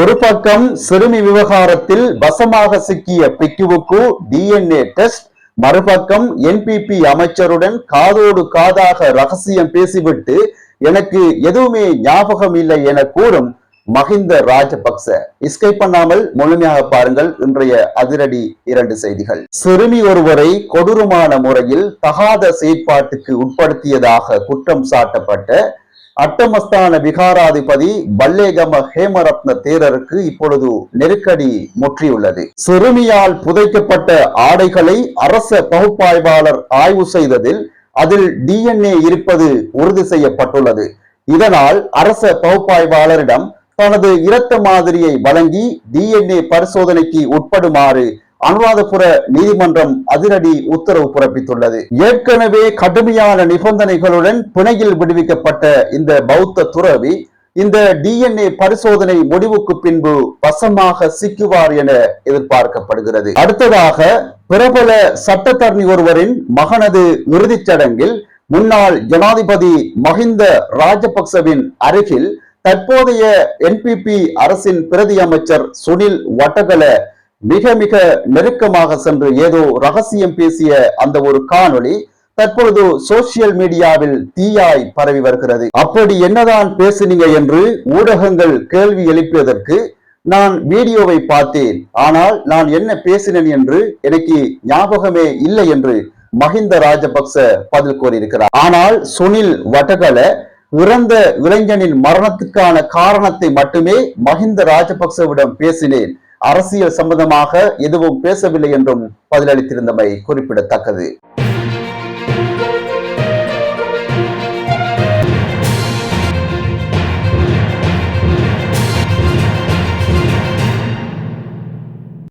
ஒரு பக்கம் சிறுமி விவகாரத்தில் வசமாக சிக்கிய பிக்குவுக்கு டிஎன்ஏ டெஸ்ட், மறுபக்கம் என்பிபி அமைச்சருடன் காதோடு காதாக ரகசியம் பேசிவிட்டு எனக்கு எதுவுமே ஞாபகம் இல்லை என கூறும் மஹிந்த ராஜபக்ச. எஸ்கேப் பண்ணாமல் முழுமையாக பாருங்கள் இன்றைய அதிரடி 2 செய்திகள். சிறுமி ஒருவரை கொடூரமான முறையில் தகாத செயற்பாட்டுக்கு உட்படுத்தியதாக குற்றம் சாட்டப்பட்ட அட்டமஸ்தான விகாராதிபதி பல்லேகம ஹேமரத்ன தேரருக்கு இப்பொழுது நெருக்கடி முற்றியுள்ளது. சிறுமியால் புதைக்கப்பட்ட ஆடைகளை அரச பகுப்பாய்வாளர் ஆய்வு செய்ததில் அதில் டிஎன்ஏ இருப்பது உறுதி செய்யப்பட்டுள்ளது. இதனால் அரச பகுப்பாய்வாளரிடம் தனது இரத்த மாதிரியை வழங்கி டிஎன்ஏ பரிசோதனைக்கு உட்படுமாறு அனுராதபுர நீதிமன்றம் அதிரடி உத்தரவு பிறப்பித்துள்ளது. ஏற்கனவே கடுமையான நிபந்தனைகளுடன் பிணையில் விடுவிக்கப்பட்ட இந்த பௌத்த துறவி இந்த டிஎன்ஏ பரிசோதனை முடிவுக்கு பின்பு வசமாக சிக்குவார் என எதிர்பார்க்கப்படுகிறது. அடுத்ததாக, பிரபல சட்டத்தரணி ஒருவரின் மகனது இறுதிச் சடங்கில் முன்னாள் ஜனாதிபதி மஹிந்த ராஜபக்சவின் அருகில் தற்போதைய என்பிபி அரசின் பிரதி அமைச்சர் சுனில் வட்டகல மிக மிக நெருக்கமாக சென்று ஏதோ ரகசியம் பேசிய அந்த ஒரு காணொளி தற்பொழுது சோசியல் மீடியாவில் தீயாய் பரவி வருகிறது. அப்படி என்னதான் பேசினீங்க என்று ஊடகங்கள் கேள்வி எழுப்பியதற்கு நான் வீடியோவை பார்த்தேன், ஆனால் நான் என்ன பேசினேன் என்று எனக்கு ஞாபகமே இல்லை என்று மஹிந்த ராஜபக்ச பதில் கூறியிருக்கிறார். ஆனால் சுனில் வட்டகல இறந்த இளைஞனின் மரணத்துக்கான காரணத்தை மட்டுமே மஹிந்த ராஜபக்சவிடம் பேசினேன், அரசியல் சம்பந்தமாக எதுவும் பேசவில்லை என்றும் பதிலளித்திருந்தமை குறிப்பிடத்தக்கது.